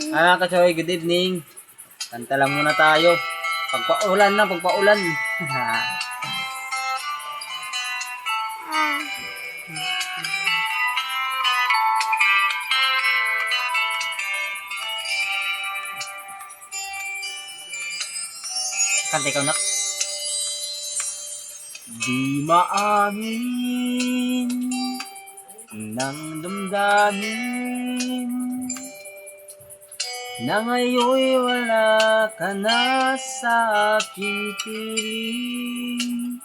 Kachoy, good evening. Kanta lang muna tayo. Pagpaulan na, pagpaulan. Kanta ikaw, nak. Di maamin ng damdamin na ngayon'y wala ka na sa aking piling.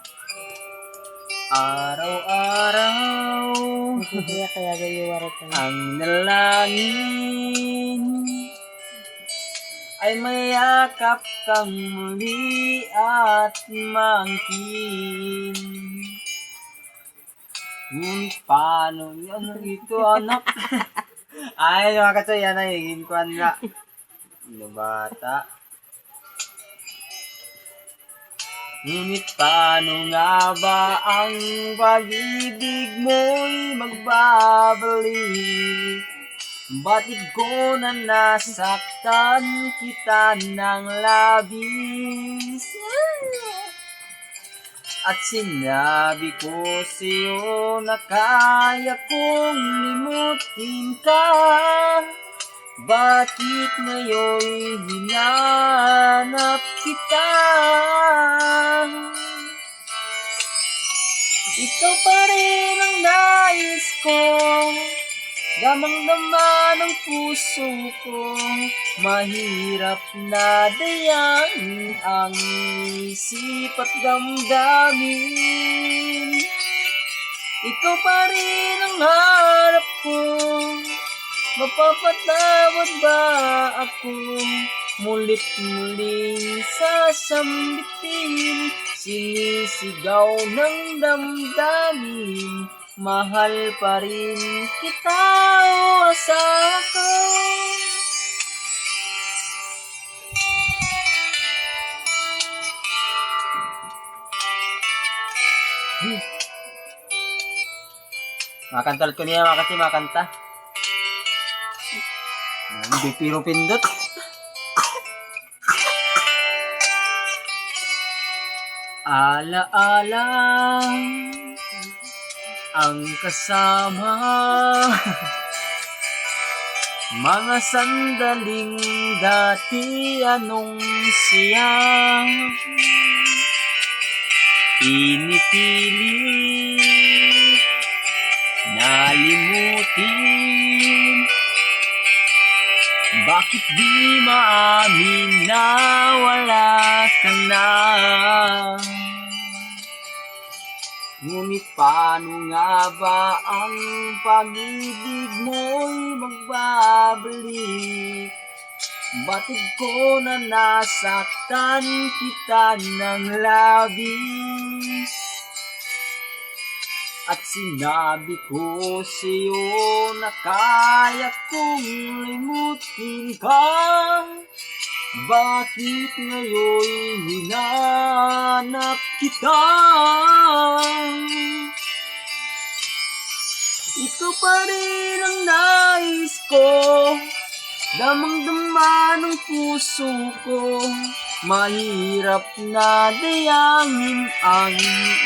Araw-araw ang nalangin ay mayakap kang muli at mangkin. Ngunit paano yan ito, anak? Ay, mga katsoy, yan ay hingkuan nga. Ano bata? Ngunit paano nga ba ang pag-ibig mo'y magbabalik? Batid ko na nasaktan kita ng labis. At sinabi ko sa'yo na kaya kong limutin ka. Bakit ngayon'y hinanap kita? Ikaw pa rin ang nais ko, damang-dama ng puso ko. Mahirap na dayain ang isip at damdamin. Ikaw pa rin ang harap ko, mapapatawad ba ako? Mulit muling sasambitin, sinisigaw ng damdamin. Mahal pa rin kita, o asawa ko. Makanta ulit ko niya, kasi makanta. Hindi piro pindot. Ala-ala ang kasama, mga sandaling dati anong siya pinipilit nalimutin. Bakit di maamin na wala ka na? Ngunit paano nga ba ang pag-ibig mo'y magbabalik? Batid ko na nasaktan kita ng labis. At sinabi ko sa'yo na kaya kong limutin ka. Bakit ngayon'y hinanap kita? Ikaw pa rin ang nais ko, damang-dama ng puso ko. Mahirap na dayangin ang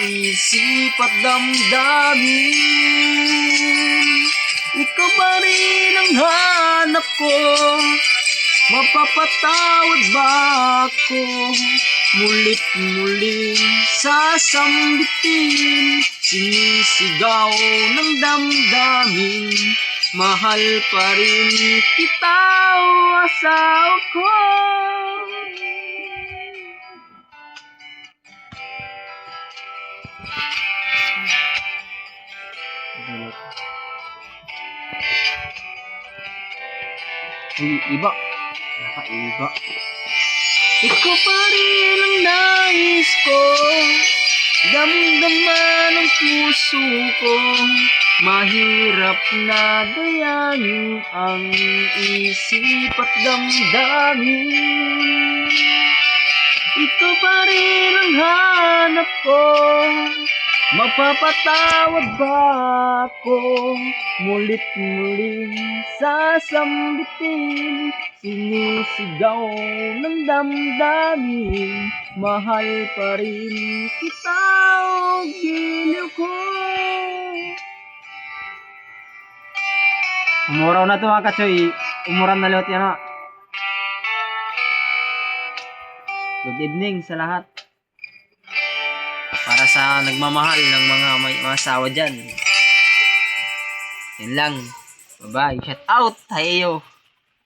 isip at damdamin. Ikaw pa rin ang hanap ko, mapapatawad ba ako? Mulit muling sasambitin, sinisigaw ng damdamin. Mahal pa rin kita, o asawa ko. Iba. Nakaiba. Ikaw pa rin ang nais ko, damang-dama ng puso ko. Mahirap na dayanin ang isip at damdamin. Ikaw pa rin ang hanap ko, mapapatawad ba ako? Mulit muling sasambitin, sinisigaw ng damdamin, mahal pa rin kita o giliw ko. Umuraw na to mga katsoy, umuran na lot yan ha. Good evening sa lahat. Para sa nagmamahal ng may mga asawa dyan. Yan lang. Bye-bye. Shout out. Hayo.